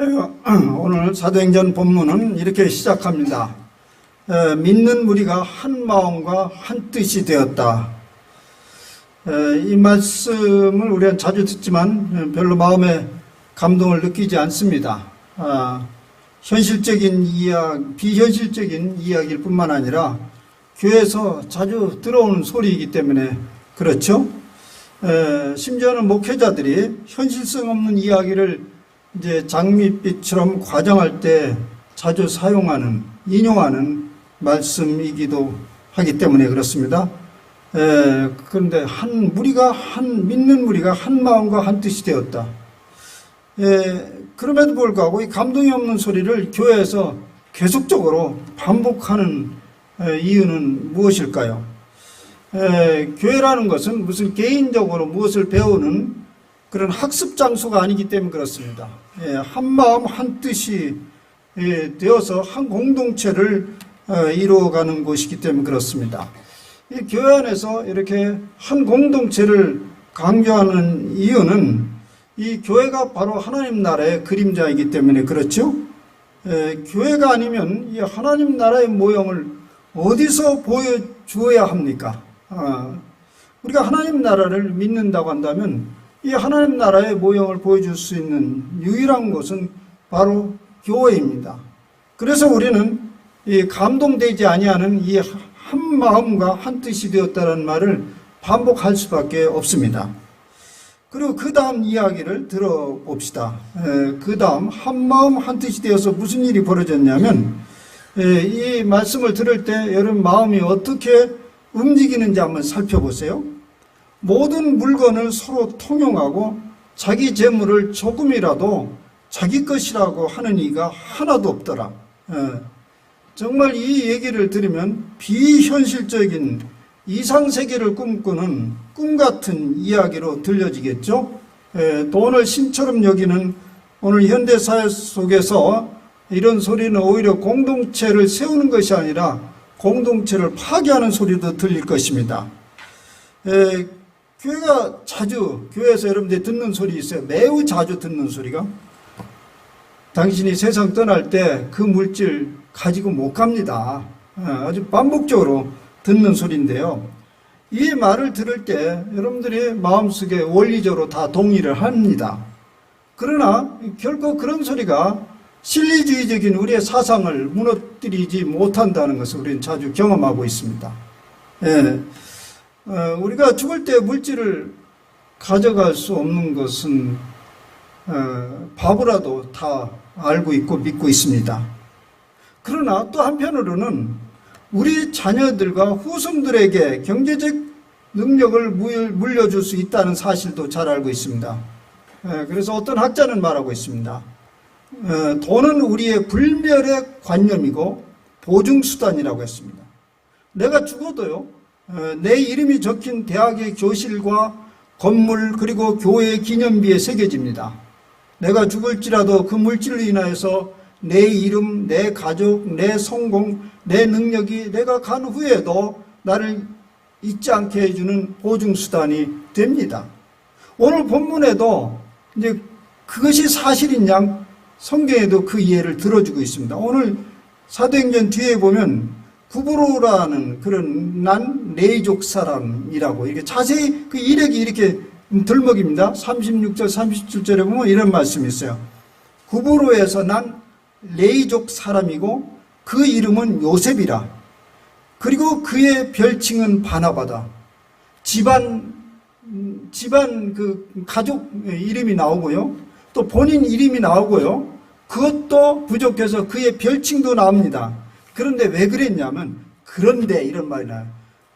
오늘 사도행전 본문은 이렇게 시작합니다. 믿는 무리가 한 마음과 한 뜻이 되었다. 이 말씀을 우리는 자주 듣지만 별로 마음에 감동을 느끼지 않습니다. 현실적인 비현실적인 이야기일 뿐만 아니라 교회에서 자주 들어오는 소리이기 때문에 그렇죠. 심지어는 목회자들이 현실성 없는 이야기를 이제 장밋빛처럼 과장할 때 자주 사용하는, 인용하는 말씀이기도 하기 때문에 그렇습니다. 그런데 믿는 무리가 한 마음과 한 뜻이 되었다. 그럼에도 불구하고 이 감동이 없는 소리를 교회에서 계속적으로 반복하는 이유는 무엇일까요? 교회라는 것은 무슨 개인적으로 무엇을 배우는 그런 학습 장소가 아니기 때문에 그렇습니다. 한 마음 한 뜻이 되어서 한 공동체를 이루어가는 곳이기 때문에 그렇습니다. 이 교회 안에서 이렇게 한 공동체를 강조하는 이유는 이 교회가 바로 하나님 나라의 그림자이기 때문에 그렇죠. 교회가 아니면 이 하나님 나라의 모형을 어디서 보여주어야 합니까? 우리가 하나님 나라를 믿는다고 한다면 이 하나님 나라의 모형을 보여줄 수 있는 유일한 곳은 바로 교회입니다. 그래서 우리는 이 감동되지 아니하는 이 한 마음과 한 뜻이 되었다는 말을 반복할 수밖에 없습니다. 그리고 그 다음 이야기를 들어봅시다. 그 다음 한 마음 한 뜻이 되어서 무슨 일이 벌어졌냐면 이 말씀을 들을 때 여러분 마음이 어떻게 움직이는지 한번 살펴보세요. 모든 물건을 서로 통용하고 자기 재물을 조금이라도 자기 것이라고 하는 이가 하나도 없더라. 정말 이 얘기를 들으면 비현실적인 이상세계를 꿈꾸는 꿈같은 이야기로 들려지겠죠. 돈을 신처럼 여기는 오늘 현대사회 속에서 이런 소리는 오히려 공동체를 세우는 것이 아니라 공동체를 파괴하는 소리도 들릴 것입니다. 교회에서 여러분들이 듣는 소리 있어요. 매우 자주 듣는 소리가 당신이 세상 떠날 때 그 물질 가지고 못 갑니다. 아주 반복적으로 듣는 소리인데요. 이 말을 들을 때 여러분들이 마음속에 원리적으로 다 동의를 합니다. 그러나 결코 그런 소리가 실리주의적인 우리의 사상을 무너뜨리지 못한다는 것을 우리는 자주 경험하고 있습니다. 우리가 죽을 때 물질을 가져갈 수 없는 것은 바보라도 다 알고 있고 믿고 있습니다. 그러나 또 한편으로는 우리 자녀들과 후손들에게 경제적 능력을 물려줄 수 있다는 사실도 잘 알고 있습니다. 그래서 어떤 학자는 말하고 있습니다. 돈은 우리의 불멸의 관념이고 보증수단이라고 했습니다. 내가 죽어도요, 내 이름이 적힌 대학의 교실과 건물 그리고 교회의 기념비에 새겨집니다. 내가 죽을지라도 그 물질로 인하여서 내 이름, 내 가족, 내 성공, 내 능력이 내가 간 후에도 나를 잊지 않게 해주는 보증수단이 됩니다. 오늘 본문에도 이제 그것이 사실인 양 성경에도 그 이해를 들어주고 있습니다. 오늘 사도행전 뒤에 보면 구브로라는 그런 난 레이족 사람이라고 이렇게 자세히 그 이력이 이렇게 들먹입니다. 36절, 37절에 보면 이런 말씀이 있어요. 구브로에서 난 레이족 사람이고 그 이름은 요셉이라. 그리고 그의 별칭은 바나바다. 집안 그 가족 이름이 나오고요. 또 본인 이름이 나오고요. 그것도 부족해서 그의 별칭도 나옵니다. 그런데 왜 그랬냐면 그런데 이런 말이 나요.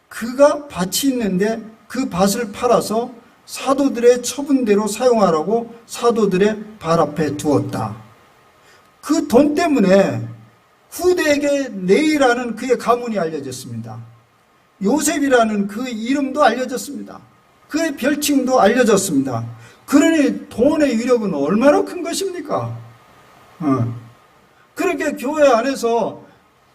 그가 밭이 있는데 그 밭을 팔아서 사도들의 처분대로 사용하라고 사도들의 발 앞에 두었다. 그 돈 때문에 후대에게 네이라는 그의 가문이 알려졌습니다. 요셉이라는 그 이름도 알려졌습니다. 그의 별칭도 알려졌습니다. 그러니 돈의 위력은 얼마나 큰 것입니까? 그렇게 교회 안에서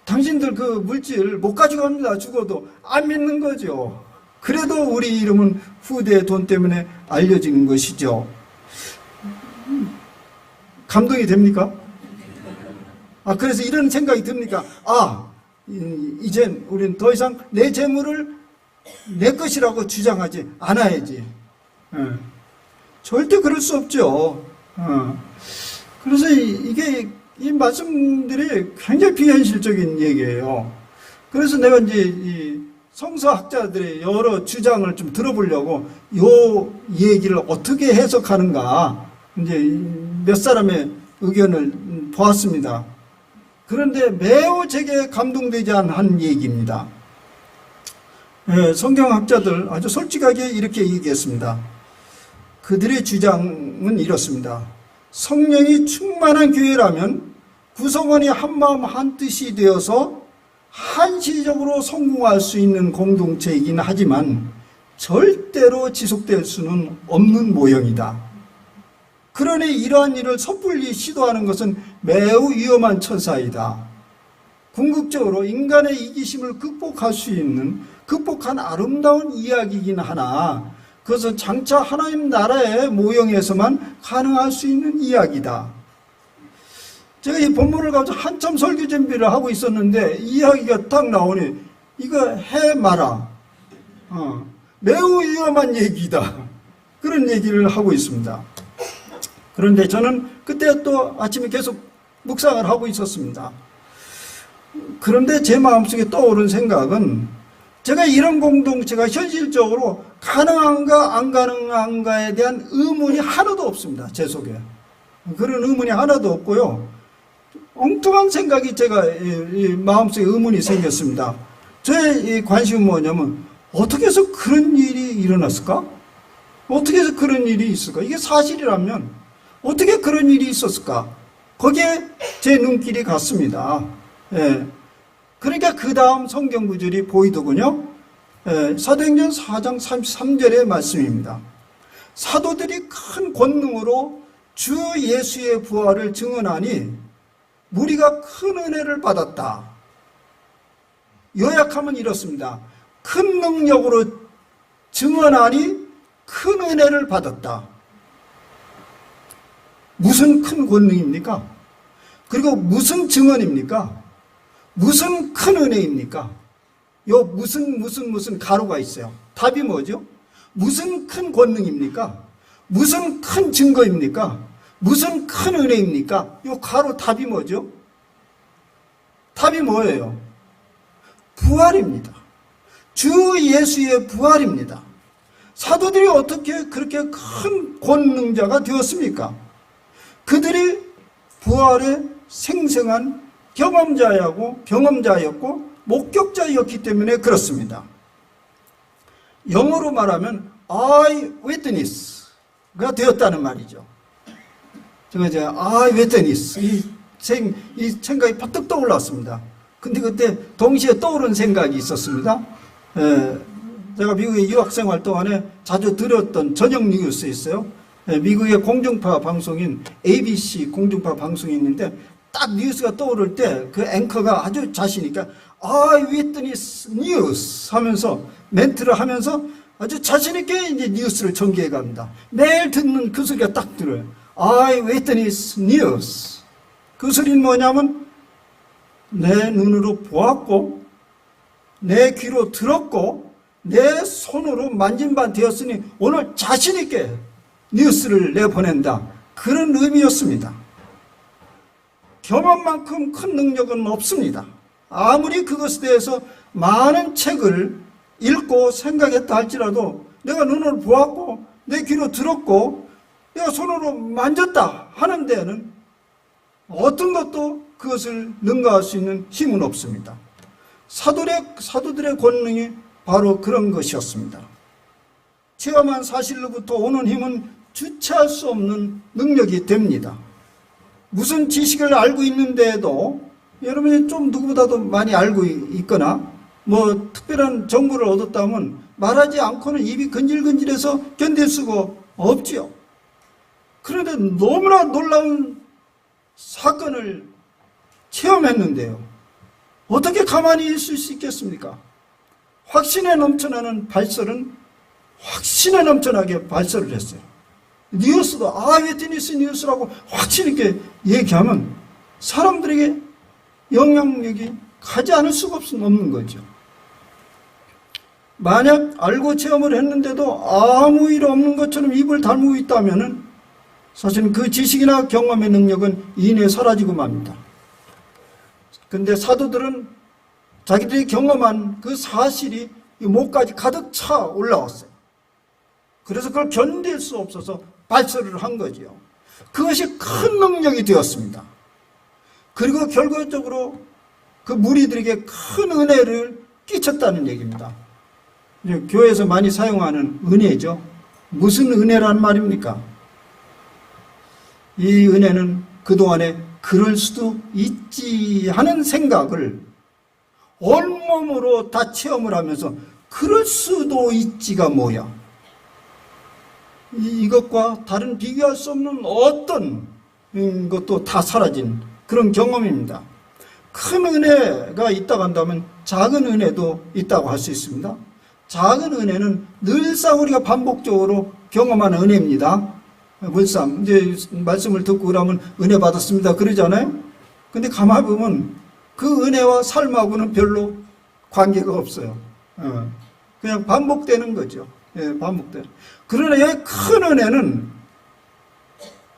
당신들 그 물질 못 가지고 갑니다. 죽어도 안 믿는 거죠. 그래도 우리 이름은 후대의 돈 때문에 알려지는 것이죠. 감동이 됩니까? 그래서 이런 생각이 듭니까? 이젠 우린 더 이상 내 재물을 내 것이라고 주장하지 않아야지. 절대 그럴 수 없죠. 그래서 이 말씀들이 굉장히 비현실적인 얘기예요. 그래서 내가 이제 이 성서학자들의 여러 주장을 좀 들어보려고 요 얘기를 어떻게 해석하는가 이제 몇 사람의 의견을 보았습니다. 그런데 매우 제게 감동되지 않은 얘기입니다. 성경학자들 아주 솔직하게 이렇게 얘기했습니다. 그들의 주장은 이렇습니다. 성령이 충만한 교회라면 구성원이 한마음 한뜻이 되어서 한시적으로 성공할 수 있는 공동체이긴 하지만 절대로 지속될 수는 없는 모형이다. 그러니 이러한 일을 섣불리 시도하는 것은 매우 위험한 처사이다. 궁극적으로 인간의 이기심을 극복한 아름다운 이야기이긴 하나 그것은 장차 하나님 나라의 모형에서만 가능할 수 있는 이야기다. 제가 이 본문을 가지고 한참 설교 준비를 하고 있었는데 이 이야기가 딱 나오니 이거 해 마라. 매우 위험한 얘기다. 그런 얘기를 하고 있습니다. 그런데 저는 그때 또 아침에 계속 묵상을 하고 있었습니다. 그런데 제 마음속에 떠오른 생각은 제가 이런 공동체가 현실적으로 가능한가 안 가능한가에 대한 의문이 하나도 없습니다. 제 속에. 그런 의문이 하나도 없고요. 엉뚱한 생각이 제가 마음속에 의문이 생겼습니다. 저의 관심은 뭐냐면 어떻게 해서 그런 일이 일어났을까? 어떻게 해서 그런 일이 있을까? 이게 사실이라면 어떻게 그런 일이 있었을까? 거기에 제 눈길이 갔습니다. 그러니까 그 다음 성경 구절이 보이더군요. 사도행전 4장 33절의 말씀입니다. 사도들이 큰 권능으로 주 예수의 부활을 증언하니 무리가 큰 은혜를 받았다. 요약하면 이렇습니다. 큰 능력으로 증언하니 큰 은혜를 받았다. 무슨 큰 권능입니까? 그리고 무슨 증언입니까? 무슨 큰 은혜입니까? 요 무슨 가로가 있어요. 답이 뭐죠? 무슨 큰 권능입니까? 무슨 큰 증거입니까? 무슨 큰 은혜입니까? 요 가로 답이 뭐죠? 답이 뭐예요? 부활입니다. 주 예수의 부활입니다. 사도들이 어떻게 그렇게 큰 권능자가 되었습니까? 그들이 부활의 생생한 경험자였고 목격자였기 때문에 그렇습니다. 영어로 말하면 I witness가 되었다는 말이죠. 제가 I witness 이 생각이 퍼뜩 떠올랐습니다. 근데 그때 동시에 떠오른 생각이 있었습니다. 제가 미국에 유학생활 동안에 자주 들었던 저녁 뉴스 있어요. 미국의 공중파 방송인 ABC 공중파 방송이 있는데 딱 뉴스가 떠오를 때 그 앵커가 아주 자신있게 I witness news 하면서 멘트를 하면서 아주 자신있게 이제 뉴스를 전개해 갑니다. 매일 듣는 그 소리가 딱 들어요. I witness news. 그 소리는 뭐냐면 내 눈으로 보았고 내 귀로 들었고 내 손으로 만진 바 되었으니 오늘 자신있게 뉴스를 내보낸다. 그런 의미였습니다. 경험만큼 큰 능력은 없습니다. 아무리 그것에 대해서 많은 책을 읽고 생각했다 할지라도 내가 눈으로 보았고 내 귀로 들었고 내가 손으로 만졌다 하는 데에는 어떤 것도 그것을 능가할 수 있는 힘은 없습니다. 사도들의 권능이 바로 그런 것이었습니다. 체험한 사실로부터 오는 힘은 주체할 수 없는 능력이 됩니다. 무슨 지식을 알고 있는데도 여러분이 좀 누구보다도 많이 알고 있거나 뭐 특별한 정보를 얻었다면 말하지 않고는 입이 근질근질해서 견딜 수가 없지요. 그런데 너무나 놀라운 사건을 체험했는데요. 어떻게 가만히 있을 수 있겠습니까? 확신에 넘쳐나는 발설은 확신에 넘쳐나게 발설을 했어요. 니어스도 아이웨트니스 니어스라고 확실히 이렇게 얘기하면 사람들에게 영향력이 가지 않을 수가 없는 거죠. 만약 알고 체험을 했는데도 아무 일 없는 것처럼 입을 다물고 있다면 사실은 그 지식이나 경험의 능력은 이내 사라지고 맙니다. 근데 사도들은 자기들이 경험한 그 사실이 목까지 가득 차 올라왔어요. 그래서 그걸 견딜 수 없어서 발설을 한 거지요. 그것이 큰 능력이 되었습니다. 그리고 결과적으로 그 무리들에게 큰 은혜를 끼쳤다는 얘기입니다. 교회에서 많이 사용하는 은혜죠. 무슨 은혜란 말입니까? 이 은혜는 그동안에 그럴 수도 있지 하는 생각을 온몸으로 다 체험을 하면서 그럴 수도 있지가 뭐야. 이것과 다른 비교할 수 없는 어떤 것도 다 사라진 그런 경험입니다. 큰 은혜가 있다고 한다면 작은 은혜도 있다고 할 수 있습니다. 작은 은혜는 늘상 우리가 반복적으로 경험하는 은혜입니다. 물상 이제 말씀을 듣고 그러면 은혜 받았습니다 그러잖아요. 근데 가만히 보면 그 은혜와 삶하고는 별로 관계가 없어요. 그냥 반복되는 거죠. 반복돼. 그러나 이 큰 은혜는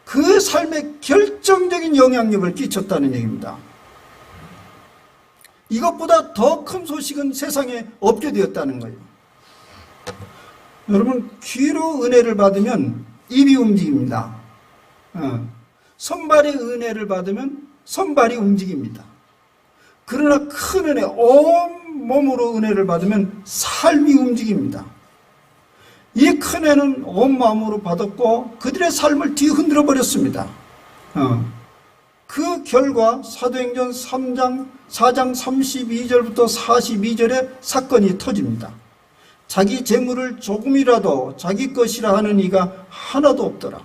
그 삶에 결정적인 영향력을 끼쳤다는 얘기입니다. 이것보다 더 큰 소식은 세상에 없게 되었다는 거예요. 여러분, 귀로 은혜를 받으면 입이 움직입니다. 손발이 은혜를 받으면 손발이 움직입니다. 그러나 큰 은혜, 온 몸으로 은혜를 받으면 삶이 움직입니다. 이 큰 은혜는 온 마음으로 받았고 그들의 삶을 뒤흔들어 버렸습니다. 그 결과 사도행전 4장 32절부터 42절에 사건이 터집니다. 자기 재물을 조금이라도 자기 것이라 하는 이가 하나도 없더라.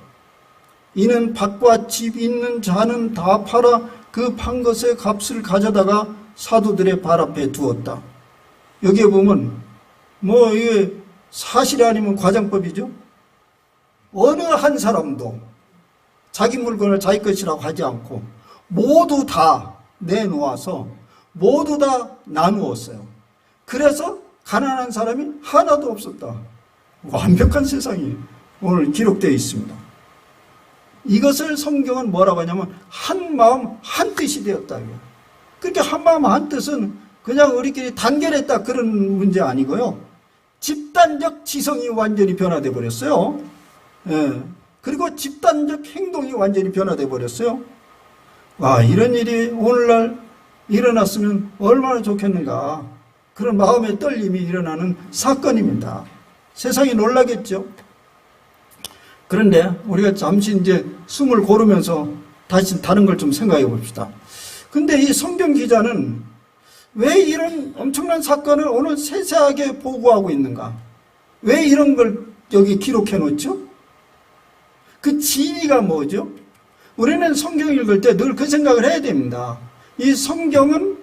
이는 밭과 집 있는 자는 다 팔아 그 판 것의 값을 가져다가 사도들의 발 앞에 두었다. 여기에 보면 이게 사실이 아니면 과장법이죠. 어느 한 사람도 자기 물건을 자기 것이라고 하지 않고 모두 다 내놓아서 모두 다 나누었어요. 그래서 가난한 사람이 하나도 없었다. 완벽한 세상이 오늘 기록되어 있습니다. 이것을 성경은 뭐라고 하냐면 한 마음 한 뜻이 되었다. 그렇게 한 마음 한 뜻은 그냥 우리끼리 단결했다 그런 문제 아니고요. 집단적 지성이 완전히 변화되어 버렸어요. 그리고 집단적 행동이 완전히 변화되어 버렸어요. 와, 이런 일이 오늘날 일어났으면 얼마나 좋겠는가. 그런 마음의 떨림이 일어나는 사건입니다. 세상이 놀라겠죠. 그런데 우리가 잠시 이제 숨을 고르면서 다시 다른 걸 좀 생각해 봅시다. 근데 이 성경 기자는 왜 이런 엄청난 사건을 오늘 세세하게 보고하고 있는가? 왜 이런 걸 여기 기록해 놓죠? 그 진위가 뭐죠? 우리는 성경 읽을 때 늘 그 생각을 해야 됩니다. 이 성경은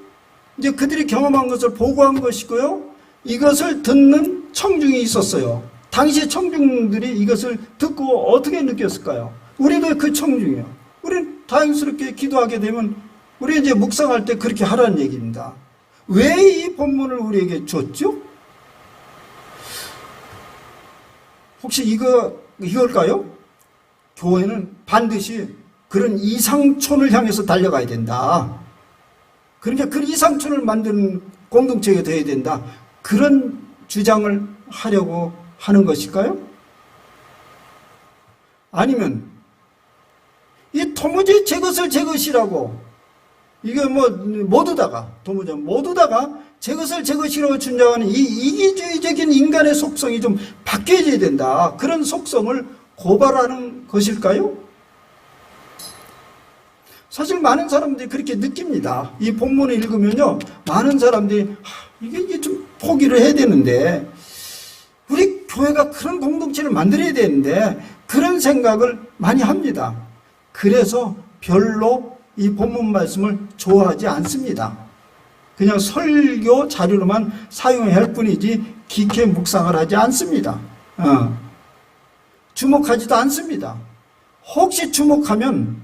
이제 그들이 경험한 것을 보고한 것이고요. 이것을 듣는 청중이 있었어요. 당시 청중들이 이것을 듣고 어떻게 느꼈을까요? 우리도 그 청중이에요. 우리는 다행스럽게 기도하게 되면 우리 이제 묵상할 때 그렇게 하라는 얘기입니다. 왜 이 본문을 우리에게 줬죠? 혹시 이걸까요? 교회는 반드시 그런 이상촌을 향해서 달려가야 된다. 그러니까 그 이상촌을 만드는 공동체가 되어야 된다. 그런 주장을 하려고 하는 것일까요? 아니면 이 도무지 제 것을 제 것이라고 이게 모두다가 제 것을 제 것이라고 주장하는 이 이기주의적인 인간의 속성이 좀 바뀌어져야 된다. 그런 속성을 고발하는 것일까요? 사실 많은 사람들이 그렇게 느낍니다. 이 본문을 읽으면요, 많은 사람들이 이게 좀 포기를 해야 되는데, 우리 교회가 그런 공동체를 만들어야 되는데 그런 생각을 많이 합니다. 그래서 별로 이 본문 말씀을 좋아하지 않습니다. 그냥 설교 자료로만 사용해야 할 뿐이지 깊게 묵상을 하지 않습니다. 주목하지도 않습니다. 혹시 주목하면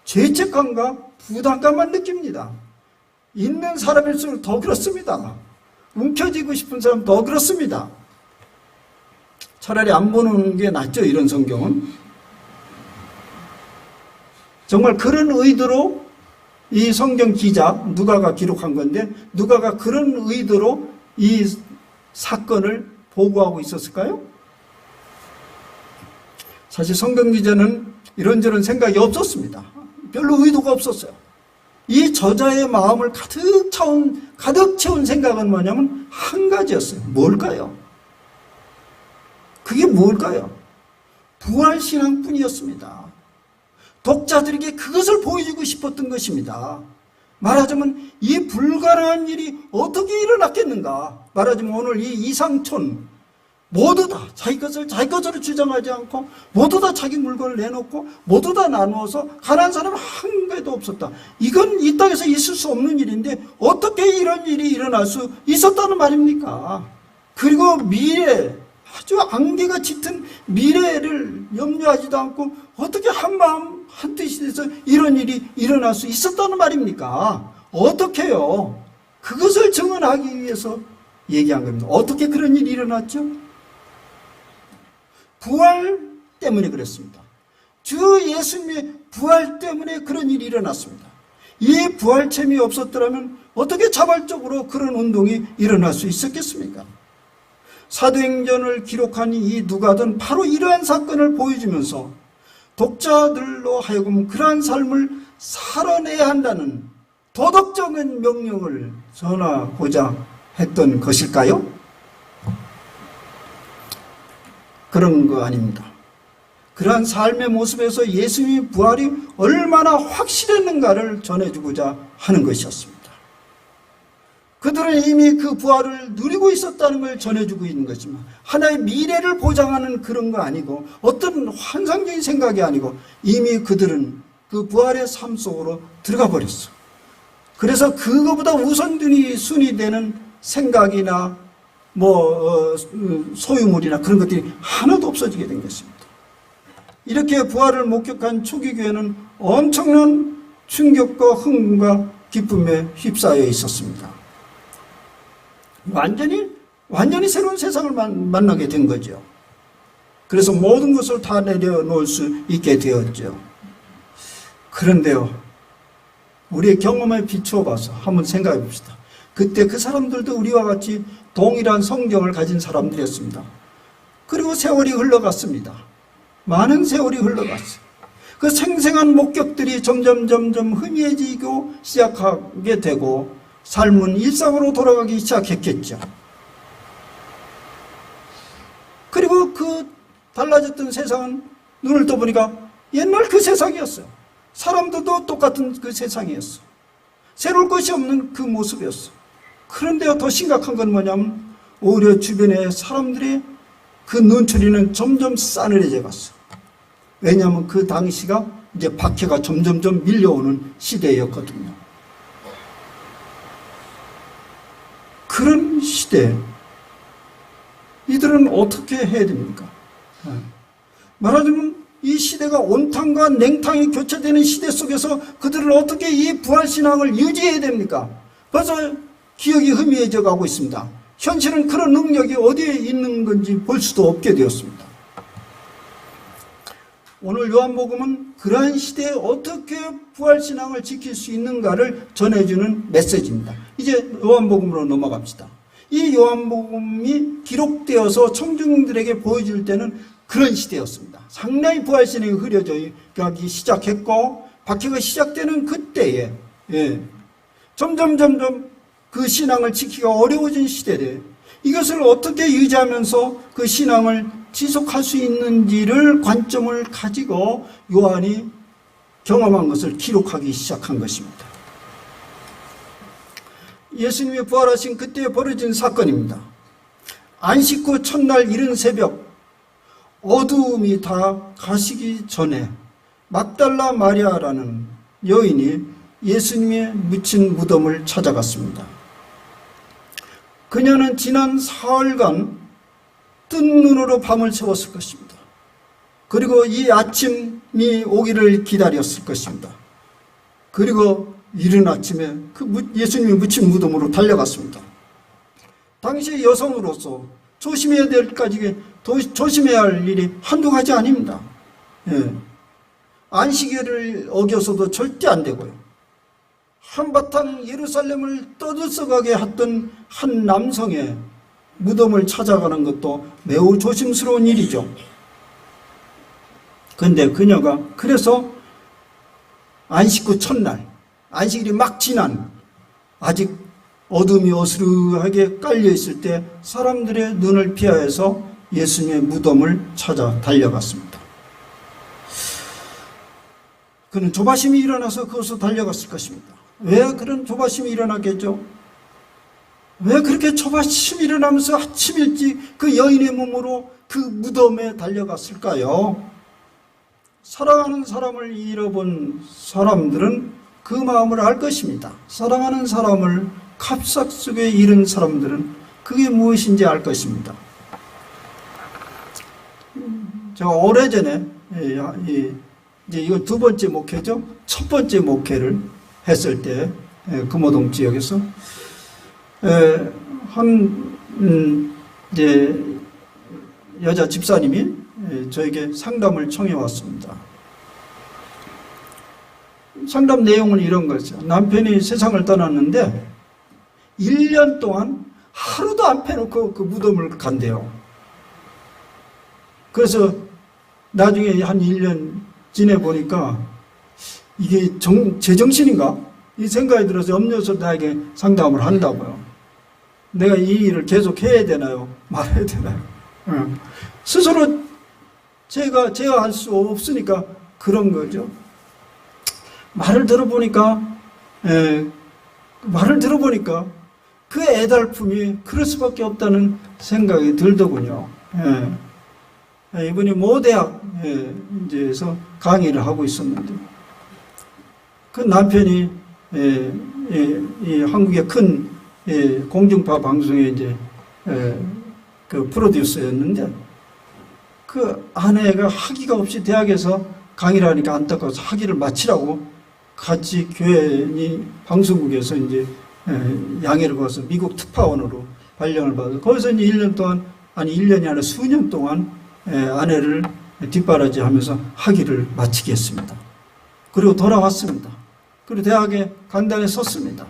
죄책감과 부담감만 느낍니다. 있는 사람일수록 더 그렇습니다. 움켜쥐고 싶은 사람 더 그렇습니다. 차라리 안 보는 게 낫죠, 이런 성경은. 정말 그런 의도로 이 성경 기자 누가가 기록한 건데, 누가가 그런 의도로 이 사건을 보고하고 있었을까요? 사실 성경 기자는 이런저런 생각이 없었습니다. 별로 의도가 없었어요. 이 저자의 마음을 가득 채운 생각은 뭐냐면 한 가지였어요. 뭘까요? 그게 뭘까요? 부활신앙뿐이었습니다. 독자들에게 그것을 보여주고 싶었던 것입니다. 말하자면 이 불가능한 일이 어떻게 일어났겠는가. 말하자면 오늘 이 이상촌 모두 다 자기 것으로 주장하지 않고 모두 다 자기 물건을 내놓고 모두 다 나누어서 가난한 사람은 한 개도 없었다. 이건 이 땅에서 있을 수 없는 일인데 어떻게 이런 일이 일어날 수 있었다는 말입니까? 그리고 미래, 아주 안개가 짙은 미래를 염려하지도 않고 어떻게 한 마음 한 뜻이 돼서 이런 일이 일어날 수 있었다는 말입니까? 어떻게요? 그것을 증언하기 위해서 얘기한 겁니다. 어떻게 그런 일이 일어났죠? 부활 때문에 그랬습니다. 주 예수님의 부활 때문에 그런 일이 일어났습니다. 이 부활체험이 없었더라면 어떻게 자발적으로 그런 운동이 일어날 수 있었겠습니까? 사도행전을 기록한 이 누가는 바로 이러한 사건을 보여주면서 독자들로 하여금 그러한 삶을 살아내야 한다는 도덕적인 명령을 전하고자 했던 것일까요? 그런 거 아닙니다. 그러한 삶의 모습에서 예수님의 부활이 얼마나 확실했는가를 전해주고자 하는 것이었습니다. 그들은 이미 그 부활을 누리고 있었다는 걸 전해주고 있는 거지만 하나의 미래를 보장하는 그런 거 아니고 어떤 환상적인 생각이 아니고 이미 그들은 그 부활의 삶 속으로 들어가 버렸어. 그래서 그거보다 우선순위 되는 생각이나 소유물이나 그런 것들이 하나도 없어지게 된 것입니다. 이렇게 부활을 목격한 초기 교회는 엄청난 충격과 흥분과 기쁨에 휩싸여 있었습니다. 완전히 새로운 세상을 만나게 된 거죠. 그래서 모든 것을 다 내려놓을 수 있게 되었죠. 그런데요, 우리의 경험에 비추어 봐서 한번 생각해 봅시다. 그때 그 사람들도 우리와 같이 동일한 성경을 가진 사람들이었습니다. 그리고 세월이 흘러갔습니다. 많은 세월이 흘러갔어요. 그 생생한 목격들이 점점 희미해지고 시작하게 되고 삶은 일상으로 돌아가기 시작했겠죠. 그리고 그 달라졌던 세상은 눈을 떠보니까 옛날 그 세상이었어요. 사람들도 똑같은 그 세상이었어. 새로울 것이 없는 그 모습이었어. 그런데 더 심각한 건 뭐냐면 오히려 주변의 사람들의 그 눈초리는 점점 싸늘해져 갔어. 왜냐하면 그 당시가 이제 박해가 점점 밀려오는 시대였거든요. 그런 시대에 이들은 어떻게 해야 됩니까? 말하자면 이 시대가 온탕과 냉탕이 교차되는 시대 속에서 그들은 어떻게 이 부활신앙을 유지해야 됩니까? 벌써 기억이 희미해져 가고 있습니다. 현실은 그런 능력이 어디에 있는 건지 볼 수도 없게 되었습니다. 오늘 요한복음은 그러한 시대에 어떻게 부활신앙을 지킬 수 있는가를 전해주는 메시지입니다. 이제 요한복음으로 넘어갑시다. 이 요한복음이 기록되어서 청중들에게 보여줄 때는 그런 시대였습니다. 상당히 부활신앙이 흐려져 가기 시작했고 박해가 시작되는 그때에 점점 그 신앙을 지키기가 어려워진 시대에 이것을 어떻게 유지하면서 그 신앙을 지속할 수 있는지를 관점을 가지고 요한이 경험한 것을 기록하기 시작한 것입니다. 예수님이 부활하신 그때 벌어진 사건입니다. 안식 후 첫날 이른 새벽 어두움이 다 가시기 전에 막달라 마리아라는 여인이 예수님의 묻힌 무덤을 찾아갔습니다. 그녀는 지난 사흘간 뜬 눈으로 밤을 새웠을 것입니다. 그리고 이 아침이 오기를 기다렸을 것입니다. 그리고 이른 아침에 그 예수님이 묻힌 무덤으로 달려갔습니다. 당시 여성으로서 조심해야 조심해야 할 일이 한두 가지 아닙니다. 예. 안식일을 어겨서도 절대 안 되고요. 한바탕 예루살렘을 떠들썩하게 했던 한 남성의 무덤을 찾아가는 것도 매우 조심스러운 일이죠. 그런데 그녀가 그래서 안식 후 첫날, 안식일이 막 지난 아직 어둠이 어스름하게 깔려있을 때 사람들의 눈을 피하여서 예수님의 무덤을 찾아 달려갔습니다. 그는 조바심이 일어나서 그것으로 달려갔을 것입니다. 왜 그런 조바심이 일어났겠죠? 왜 그렇게 조바심이 일어나면서 아침 일찍 그 여인의 몸으로 그 무덤에 달려갔을까요? 사랑하는 사람을 잃어본 사람들은 그 마음을 알 것입니다. 사랑하는 사람을 갑작스레 잃은 사람들은 그게 무엇인지 알 것입니다. 제가 오래전에 이제 이건 두 번째 목회죠. 첫 번째 목회를 했을 때 금호동 지역에서 이제 여자 집사님이 저에게 상담을 청해 왔습니다. 상담 내용은 이런 거죠. 남편이 세상을 떠났는데 1년 동안 하루도 안 빼놓고 그 무덤을 간대요. 그래서 나중에 한 1년 지내보니까 이게 제정신인가? 이 생각이 들어서 염려해서 나에게 상담을 한다고요. 내가 이 일을 계속 해야 되나요? 말해야 되나요? 스스로 제가 할 수 없으니까 그런 거죠. 말을 들어보니까 그 애달픔이 그럴 수밖에 없다는 생각이 들더군요. 이분이 모 대학에서 강의를 하고 있었는데 그 남편이 이 한국의 큰 공중파 방송의 이제 그 프로듀서였는데 그 아내가 학위가 없이 대학에서 강의를 하니까 안타까워서 학위를 마치라고 같이 교회 방송국에서 이제 양해를 받아서 미국 특파원으로 발령을 받아서 거기서 이제 1년 동안 아니 1년이 아니라 수년 동안 아내를 뒷바라지하면서 학위를 마치게 했습니다. 그리고 돌아왔습니다. 그리고 대학에 강단에 섰습니다.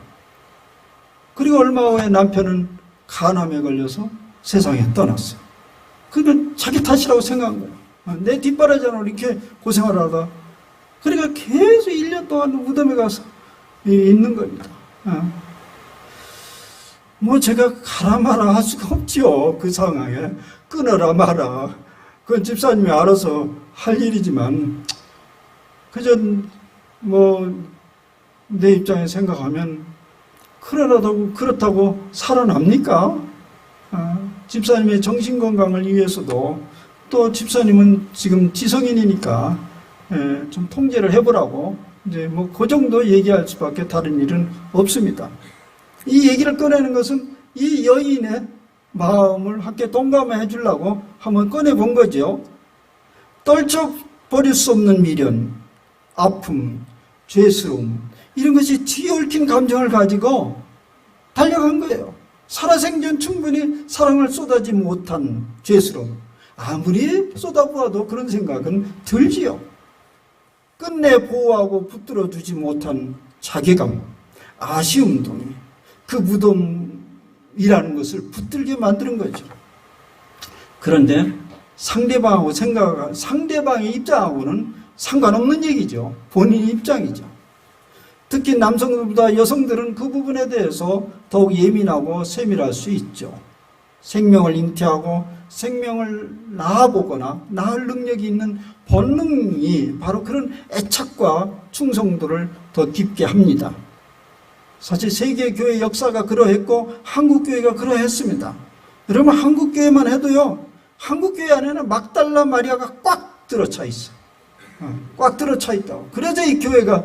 그리고 얼마 후에 남편은 간암에 걸려서 세상에 떠났어요. 그건 자기 탓이라고 생각한 거예요. 내 뒷바라지하느라 이렇게 고생을 하다. 그러니까 계속 1년 동안 무덤에 가서 있는 겁니다. 뭐 제가 가라 마라 할 수가 없지요. 그 상황에. 끊어라 마라. 그건 집사님이 알아서 할 일이지만 그저 뭐 내 입장에 생각하면 그렇다고 살아납니까? 집사님의 정신건강을 위해서도 또 집사님은 지금 지성인이니까 좀 통제를 해보라고 이제 뭐 그 정도 얘기할 수밖에 다른 일은 없습니다. 이 얘기를 꺼내는 것은 이 여인의 마음을 함께 동감해 주려고 한번 꺼내본 거죠. 떨쳐버릴 수 없는 미련, 아픔, 죄스러움 이런 것이 뒤얽힌 감정을 가지고 달려간 거예요. 살아생전 충분히 사랑을 쏟아지 못한 죄스러움. 아무리 쏟아부어도 그런 생각은 들지요. 끝내 보호하고 붙들어 두지 못한 자괴감, 아쉬움 등이 그 무덤이라는 것을 붙들게 만드는 거죠. 그런데 상대방의 입장하고는 상관없는 얘기죠. 본인 입장이죠. 특히 남성들보다 여성들은 그 부분에 대해서 더욱 예민하고 세밀할 수 있죠. 생명을 잉태하고 생명을 낳아보거나 낳을 능력이 있는 본능이 바로 그런 애착과 충성도를 더 깊게 합니다. 사실 세계교회 역사가 그러했고 한국교회가 그러했습니다. 여러분 한국교회만 해도요. 한국교회 안에는 막달라 마리아가 꽉 들어차 있어. 꽉 들어차 있다고. 그래서 이 교회가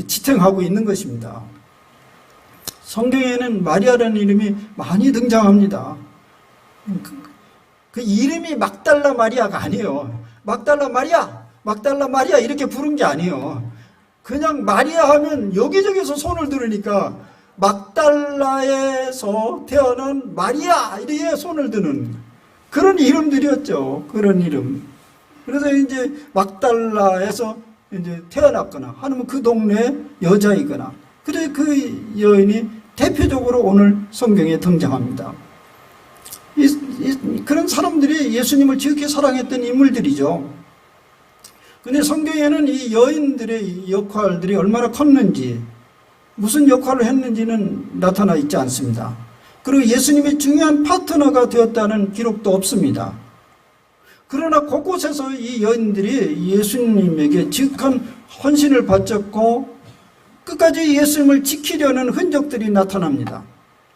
지탱하고 있는 것입니다. 성경에는 마리아라는 이름이 많이 등장합니다. 그 이름이 막달라 마리아가 아니에요. 막달라 마리아, 막달라 마리아 이렇게 부른 게 아니에요. 그냥 마리아 하면 여기저기서 손을 들으니까 막달라에서 태어난 마리아 이렇게 손을 드는 그런 이름들이었죠. 그런 이름. 그래서 이제 막달라에서 이제 태어났거나 아니면 그 동네 여자이거나 그래 그 여인이 대표적으로 오늘 성경에 등장합니다. 그런 사람들이 예수님을 지극히 사랑했던 인물들이죠. 근데 성경에는 이 여인들의 역할들이 얼마나 컸는지 무슨 역할을 했는지는 나타나 있지 않습니다. 그리고 예수님의 중요한 파트너가 되었다는 기록도 없습니다. 그러나 곳곳에서 이 여인들이 예수님에게 지극한 헌신을 바쳤고 끝까지 예수님을 지키려는 흔적들이 나타납니다.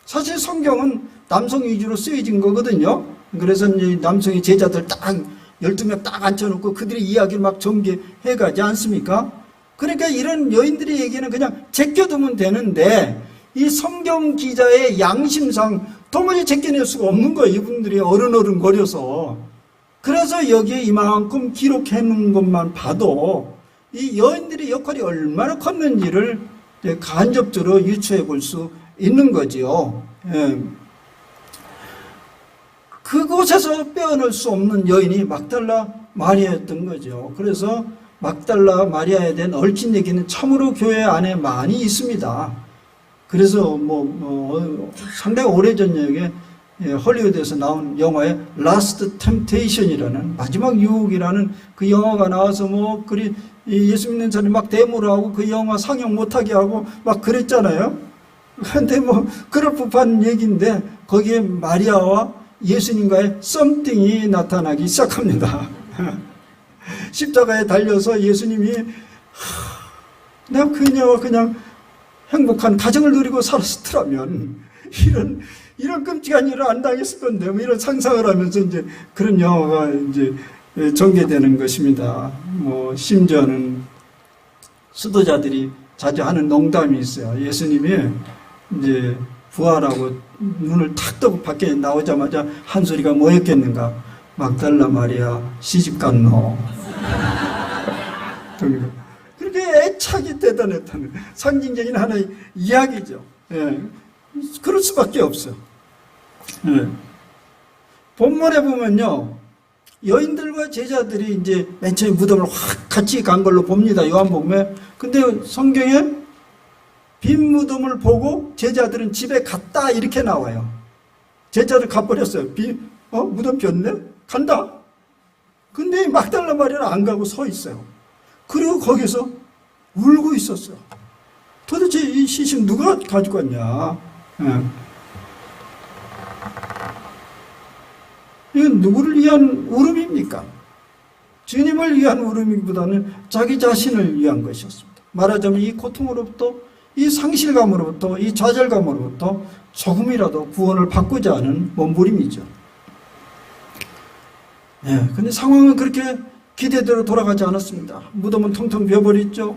사실 성경은 남성 위주로 쓰여진 거거든요. 그래서 이제 남성의 제자들 딱 12명 딱 앉혀놓고 그들의 이야기를 막 전개해 가지 않습니까? 그러니까 이런 여인들의 얘기는 그냥 제껴두면 되는데 이 성경 기자의 양심상 도무지 제껴낼 수가 없는 거예요. 이분들이 어른거려서. 그래서 여기에 이만큼 기록해 놓은 것만 봐도 이 여인들의 역할이 얼마나 컸는지를 간접적으로 유추해 볼 수 있는 거지요. 예. 그곳에서 빼어날 수 없는 여인이 막달라 마리아였던 거죠. 그래서 막달라 마리아에 대한 얽힌 얘기는 참으로 교회 안에 많이 있습니다. 그래서 상당히 오래전 얘기에 헐리우드에서 나온 영화에 Last Temptation이라는 마지막 유혹이라는 그 영화가 나와서 그리 예수 믿는 사람이 막 데모를 하고 그 영화 상영 못하게 하고 막 그랬잖아요. 그런데 그럴 법한 얘기인데 거기에 마리아와 예수님과의 썸띵이 나타나기 시작합니다. 십자가에 달려서 예수님이 내가 그녀와 그냥 행복한 가정을 누리고 살았더라면 이런 끔찍한 일을 안 당했을 건데 이런 상상을 하면서 이제 그런 영화가 이제 전개되는 것입니다. 심지어는 수도자들이 자주 하는 농담이 있어요. 예수님이 이제 부활하고 눈을 탁 뜨고 밖에 나오자마자 한 소리가 뭐였겠는가? 막달라 마리아 시집 갔노. 그렇게 애착이 대단했다는 상징적인 하나의 이야기죠. 예. 그럴 수밖에 없어. 예. 본문에 보면요, 여인들과 제자들이 이제 맨 처음에 무덤을 확 같이 간 걸로 봅니다. 요한복음에. 근데 성경에 빈 무덤을 보고 제자들은 집에 갔다 이렇게 나와요. 제자들 가버렸어요. 무덤 비었네? 간다. 근데 막달라 마리아는 안 가고 서 있어요. 그리고 거기서 울고 있었어요. 도대체 이 시신 누가 가지고 왔냐? 예. 이건 누구를 위한 울음입니까? 주님을 위한 울음이보다는 자기 자신을 위한 것이었습니다. 말하자면 이 고통으로부터, 이 상실감으로부터, 이 좌절감으로부터 조금이라도 구원을 받고자 하는 몸부림이죠. 예, 근데 상황은 그렇게 기대대로 돌아가지 않았습니다. 무덤은 텅텅 비어버렸죠.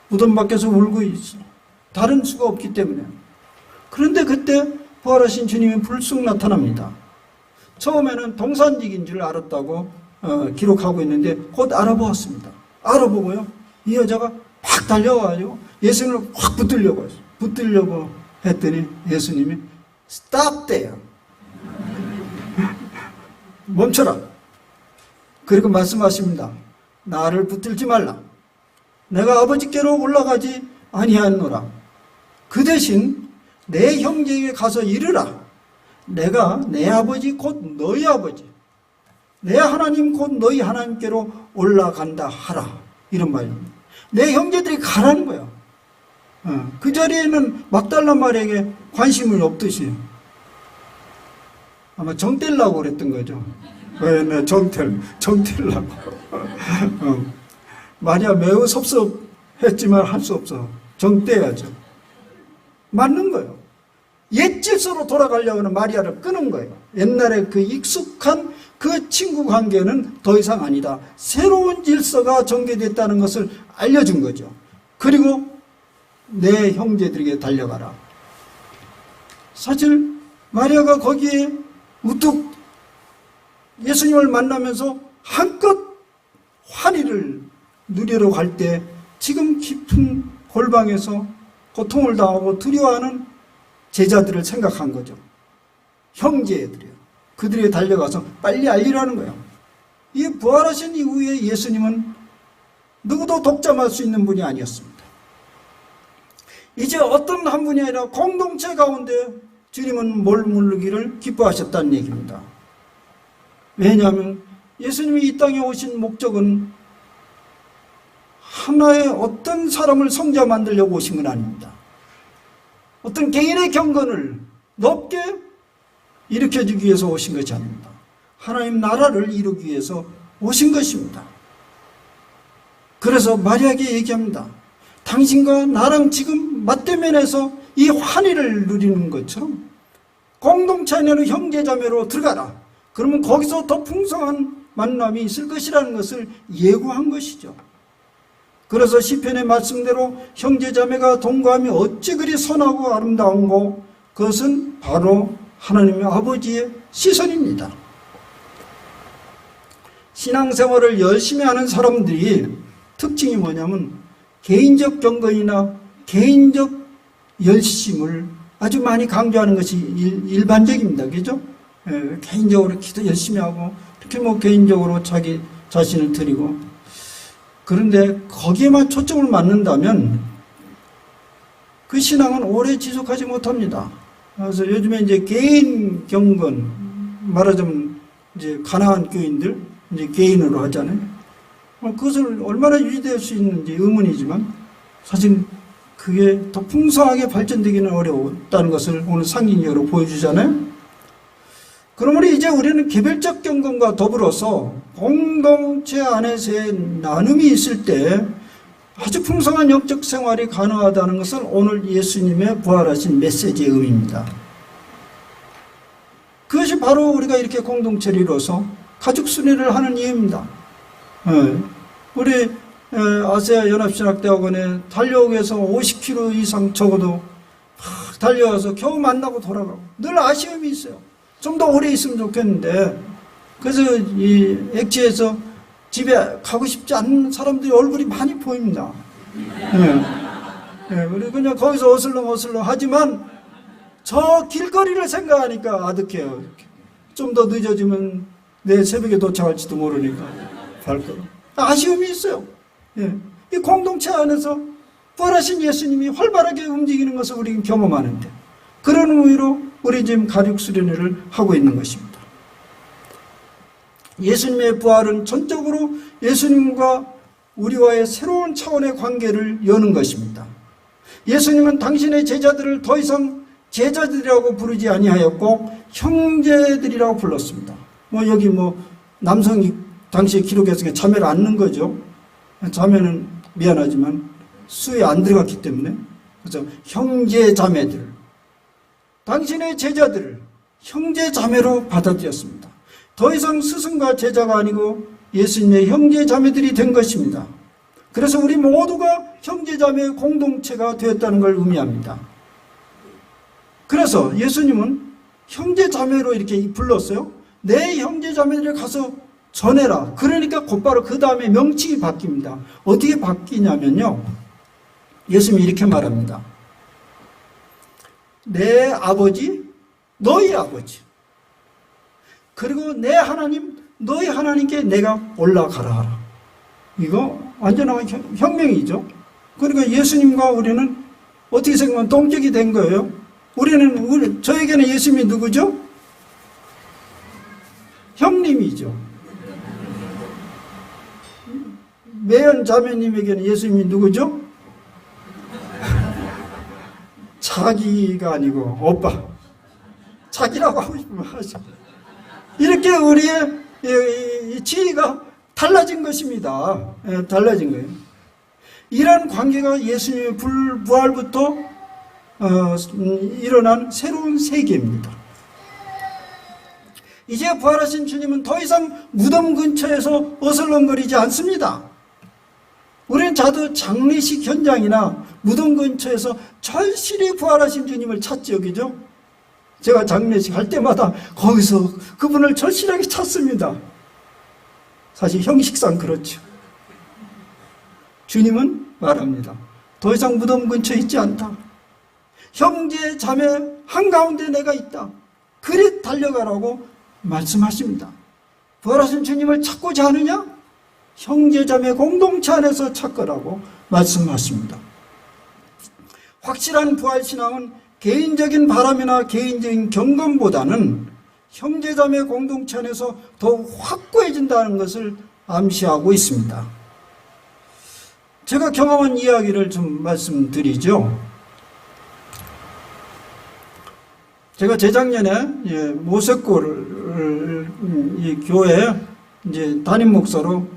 무덤 밖에서 울고 있어. 다른 수가 없기 때문에. 그런데 그때 부활하신 주님이 불쑥 나타납니다. 처음에는 동산직인 줄 알았다고 기록하고 있는데 곧 알아보았습니다. 알아보고요, 이 여자가 막 달려와가지고 예수님을 확 붙들려고 했더니 예수님이 Stop there. 멈춰라. 그리고 말씀하십니다. 나를 붙들지 말라. 내가 아버지께로 올라가지 아니하노라. 그 대신 내 형제에게 가서 이르라. 내가 내 아버지 곧 너희 아버지, 내 하나님 곧 너희 하나님께로 올라간다 하라. 이런 말입니다. 내 형제들이 가라는 거야. 그 자리에는 막달라 마리아에게 관심이 없듯이 아마 정떼려고 그랬던 거죠. 네, 정떼려고. 마리아 매우 섭섭했지만 할 수 없어. 정떼야죠. 맞는 거예요. 옛 질서로 돌아가려고 하는 마리아를 끄는 거예요. 옛날에 그 익숙한 그 친구 관계는 더 이상 아니다. 새로운 질서가 전개됐다는 것을 알려준 거죠. 그리고 내 형제들에게 달려가라. 사실 마리아가 거기에 우뚝 예수님을 만나면서 한껏 환희를 누리러 갈 때 지금 깊은 골방에서 고통을 당하고 두려워하는 제자들을 생각한 거죠. 형제들이요. 그들이 달려가서 빨리 알리라는 거예요. 이 부활하신 이후에 예수님은 누구도 독점할 수 있는 분이 아니었습니다. 이제 어떤 한 분이 아니라 공동체 가운데 주님은 머무르기를 기뻐하셨다는 얘기입니다. 왜냐하면 예수님이 이 땅에 오신 목적은 하나의 어떤 사람을 성자 만들려고 오신 건 아닙니다. 어떤 개인의 경건을 높게 일으켜주기 위해서 오신 것이 아닙니다. 하나님 나라를 이루기 위해서 오신 것입니다. 그래서 마리아에게 얘기합니다. 당신과 나랑 지금 맞대면에서 이 환희를 누리는 것처럼 공동체 안에는 형제자매로 들어가라. 그러면 거기서 더 풍성한 만남이 있을 것이라는 것을 예고한 것이죠. 그래서 시편의 말씀대로 형제자매가 동거함이 어찌 그리 선하고 아름다운고 그것은 바로 하나님의 아버지의 시선입니다. 신앙생활을 열심히 하는 사람들이 특징이 뭐냐면 개인적 경건이나 개인적 열심을 아주 많이 강조하는 것이 일반적입니다. 그죠? 예, 개인적으로 기도 열심히 하고 이렇게 개인적으로 자기 자신을 드리고, 그런데 거기에만 초점을 맞는다면 그 신앙은 오래 지속하지 못합니다. 그래서 요즘에 이제 개인 경건, 말하자면 이제 가난한 교인들 이제 개인으로 하잖아요. 그것을 얼마나 유지될 수 있는지 의문이지만 사실 그게 더 풍성하게 발전되기는 어려웠다는 것을 오늘 상징적으로 보여주잖아요. 그러므로 이제 우리는 개별적 경건과 더불어서 공동체 안에서의 나눔이 있을 때 아주 풍성한 영적 생활이 가능하다는 것을 오늘 예수님의 부활하신 메시지의 의미입니다. 그것이 바로 우리가 이렇게 공동체를 이루어서 가족 순회를 하는 이유입니다. 우리 아세아 연합신학대학원에 달려오기 위해서 50km 이상 적어도 달려와서 겨우 만나고 돌아가고 늘 아쉬움이 있어요. 좀 더 오래 있으면 좋겠는데, 그래서 이 액지에서 집에 가고 싶지 않은 사람들이 얼굴이 많이 보입니다. 우리 그냥 거기서 어슬렁어슬렁 하지만 저 길거리를 생각하니까 아득해요. 좀 더 늦어지면 내일 새벽에 도착할지도 모르니까 발걸음. 아쉬움이 있어요. 이 공동체 안에서 부활하신 예수님이 활발하게 움직이는 것을 우리는 경험하는데, 그런 의미로 우리 지금 가족 수련회를 하고 있는 것입니다. 예수님의 부활은 전적으로 예수님과 우리와의 새로운 차원의 관계를 여는 것입니다. 예수님은 당신의 제자들을 더 이상 제자들이라고 부르지 아니하였고 형제들이라고 불렀습니다. 여기 남성이 당시의 기록에서 자매를 안 넣은 거죠. 자매는 미안하지만 수에 안 들어갔기 때문에. 그래서 형제 자매들, 당신의 제자들을 형제 자매로 받아들였습니다. 더 이상 스승과 제자가 아니고 예수님의 형제 자매들이 된 것입니다. 그래서 우리 모두가 형제 자매의 공동체가 되었다는 걸 의미합니다. 그래서 예수님은 형제 자매로 이렇게 불렀어요. 내 형제 자매들을 가서 전해라. 그러니까 곧바로 그 다음에 명칭이 바뀝니다. 어떻게 바뀌냐면요, 예수님이 이렇게 말합니다. 내 아버지, 너희 아버지, 그리고 내 하나님, 너희 하나님께 내가 올라가라 하라. 이거 완전한 혁명이죠. 그러니까 예수님과 우리는 어떻게 생각하면 동격이 된 거예요. 저에게는 예수님이 누구죠? 형님이죠. 매연 자매님에게는 예수님이 누구죠? 자기가 아니고 오빠. 자기라고 하고 싶으면 하죠. 이렇게 우리의 지위가 달라진 것입니다. 달라진 거예요. 이러한 관계가 예수님의 부활부터 일어난 새로운 세계입니다. 이제 부활하신 주님은 더 이상 무덤 근처에서 어슬렁거리지 않습니다. 우리는 자도 장례식 현장이나 무덤 근처에서 절실히 부활하신 주님을 찾지, 여기죠? 제가 장례식 할 때마다 거기서 그분을 절실하게 찾습니다. 사실 형식상 그렇죠. 주님은 말합니다. 더 이상 무덤 근처에 있지 않다. 형제 자매 한가운데 내가 있다. 그리 달려가라고 말씀하십니다. 부활하신 주님을 찾고자 하느냐? 형제 자매 공동체 안에서 찾거라고 말씀하십니다. 확실한 부활신앙은 개인적인 바람이나 개인적인 경험보다는 형제 자매 공동체 안에서 더욱 확고해진다는 것을 암시하고 있습니다. 제가 경험한 이야기를 좀 말씀드리죠. 제가 재작년에 모세골 이 교회 이제 담임 목사로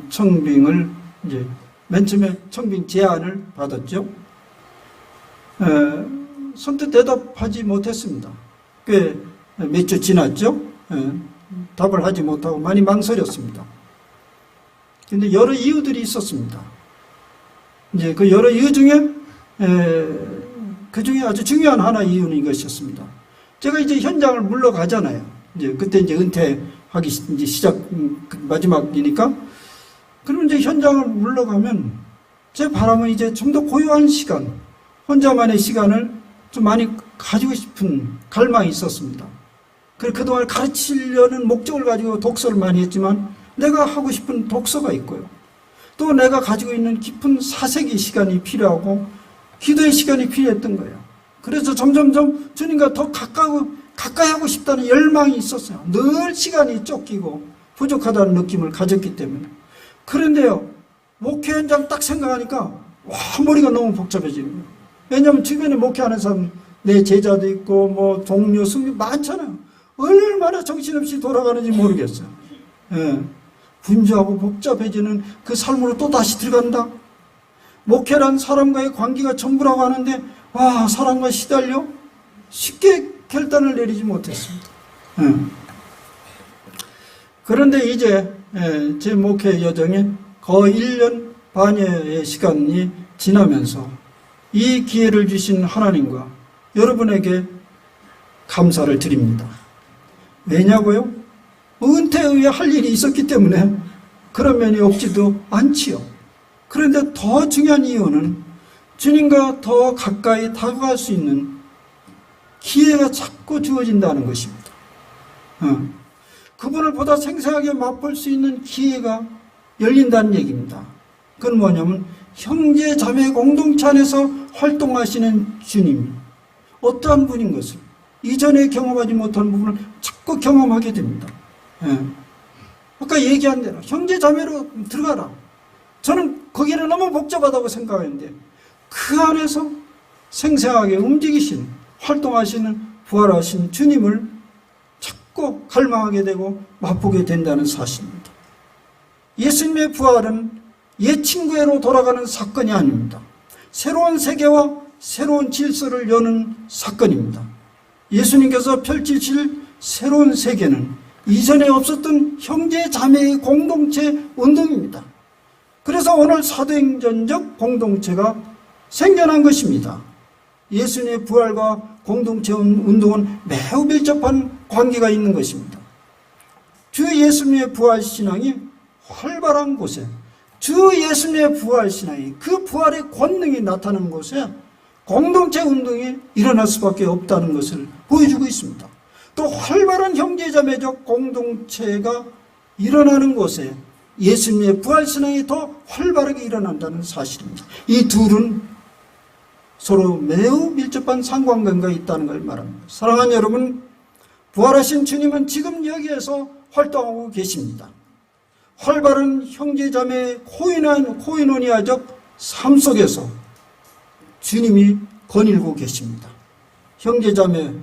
청빙을 이제 맨 처음에 청빙 제안을 받았죠. 선뜻 대답하지 못했습니다. 꽤 몇 주 지났죠. 답을 하지 못하고 많이 망설였습니다. 근데 여러 이유들이 있었습니다. 이제 그 여러 이유 중에 그 중에 아주 중요한 하나 이유는 이것이었습니다. 제가 이제 현장을 물러가잖아요. 이제 그때 이제 은퇴하기 이제 시작 마지막이니까. 그러면 이제 현장을 물러가면 제 바람은 이제 좀 더 고요한 시간, 혼자만의 시간을 좀 많이 가지고 싶은 갈망이 있었습니다. 그래서 그동안 가르치려는 목적을 가지고 독서를 많이 했지만 내가 하고 싶은 독서가 있고요. 또 내가 가지고 있는 깊은 사색의 시간이 필요하고 기도의 시간이 필요했던 거예요. 그래서 점점점 주님과 더 가까이 하고 싶다는 열망이 있었어요. 늘 시간이 쫓기고 부족하다는 느낌을 가졌기 때문에. 그런데요, 목회 현장 딱 생각하니까 와, 머리가 너무 복잡해지는 거예요. 왜냐하면 주변에 목회하는 사람, 내 제자도 있고 뭐 동료, 승리 많잖아요. 얼마나 정신없이 돌아가는지 모르겠어요. 분주하고 복잡해지는 그 삶으로 또 다시 들어간다. 목회란 사람과의 관계가 전부라고 하는데 와, 사람과 시달려 쉽게 결단을 내리지 못했습니다. 그런데 이제 제 목회 여정에 거의 1년 반여의 시간이 지나면서 이 기회를 주신 하나님과 여러분에게 감사를 드립니다. 왜냐고요? 은퇴에 의해 할 일이 있었기 때문에 그런 면이 없지도 않지요. 그런데 더 중요한 이유는 주님과 더 가까이 다가갈 수 있는 기회가 자꾸 주어진다는 것입니다. 그분을 보다 생생하게 맛볼 수 있는 기회가 열린다는 얘기입니다. 그건 뭐냐면 형제 자매 공동체 안에서 활동하시는 주님이 어떠한 분인 것을 이전에 경험하지 못한 부분을 자꾸 경험하게 됩니다. 아까 얘기한 대로 형제 자매로 들어가라. 저는 거기는 너무 복잡하다고 생각했는데 그 안에서 생생하게 움직이신 활동하시는 부활하신 주님을 자꾸 갈망하게 되고 맛보게 된다는 사실입니다. 예수님의 부활은 옛 친구회로 돌아가는 사건이 아닙니다. 새로운 세계와 새로운 질서를 여는 사건입니다. 예수님께서 펼치실 새로운 세계는 이전에 없었던 형제 자매의 공동체 운동입니다. 그래서 오늘 사도행전적 공동체가 생겨난 것입니다. 예수님의 부활과 공동체 운동은 매우 밀접한 관계가 있는 것입니다. 주 예수님의 부활 신앙이 활발한 곳에, 주 예수님의 부활 신앙이 그 부활의 권능이 나타나는 곳에 공동체 운동이 일어날 수밖에 없다는 것을 보여주고 있습니다. 또 활발한 형제자매적 공동체가 일어나는 곳에 예수님의 부활 신앙이 더 활발하게 일어난다는 사실입니다. 이 둘은 서로 매우 밀접한 상관관계가 있다는 걸 말합니다. 사랑하는 여러분, 부활하신 주님은 지금 여기에서 활동하고 계십니다. 활발한 형제자매의 코이노니아적 삶 속에서 주님이 거닐고 계십니다. 형제자매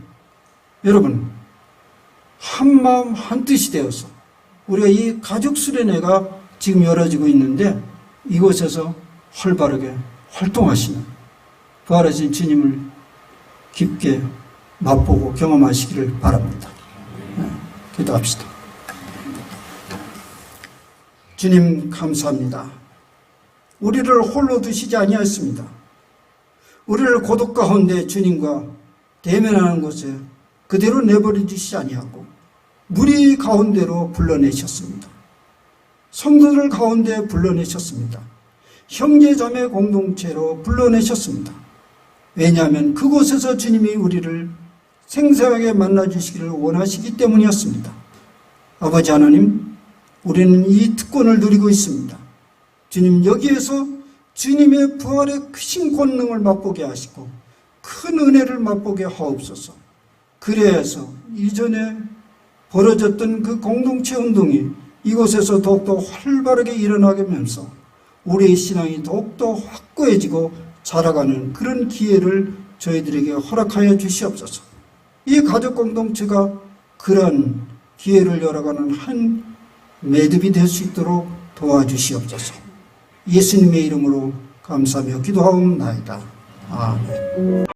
여러분, 한마음 한뜻이 되어서 우리가 이 가족 수련회가 지금 열어지고 있는데 이곳에서 활발하게 활동하시는 부활하신 주님을 깊게 맛보고 경험하시기를 바랍니다. 기도합시다. 주님 감사합니다. 우리를 홀로 두시지 아니하였습니다. 우리를 고독 가운데 주님과 대면하는 곳에 그대로 내버려 두시지 아니하고 무리 가운데로 불러내셨습니다. 성도들 가운데 불러내셨습니다. 형제자매 공동체로 불러내셨습니다. 왜냐하면 그곳에서 주님이 우리를 생생하게 만나주시기를 원하시기 때문이었습니다. 아버지 하나님, 우리는 이 특권을 누리고 있습니다. 주님, 여기에서 주님의 부활의 크신 권능을 맛보게 하시고 큰 은혜를 맛보게 하옵소서. 그래서 이전에 벌어졌던 그 공동체 운동이 이곳에서 더욱더 활발하게 일어나게 하면서 우리의 신앙이 더욱더 확고해지고 자라가는 그런 기회를 저희들에게 허락하여 주시옵소서. 이 가족 공동체가 그런 기회를 열어가는 한 매듭이 될 수 있도록 도와주시옵소서. 예수님의 이름으로 감사하며 기도하옵나이다. 아멘.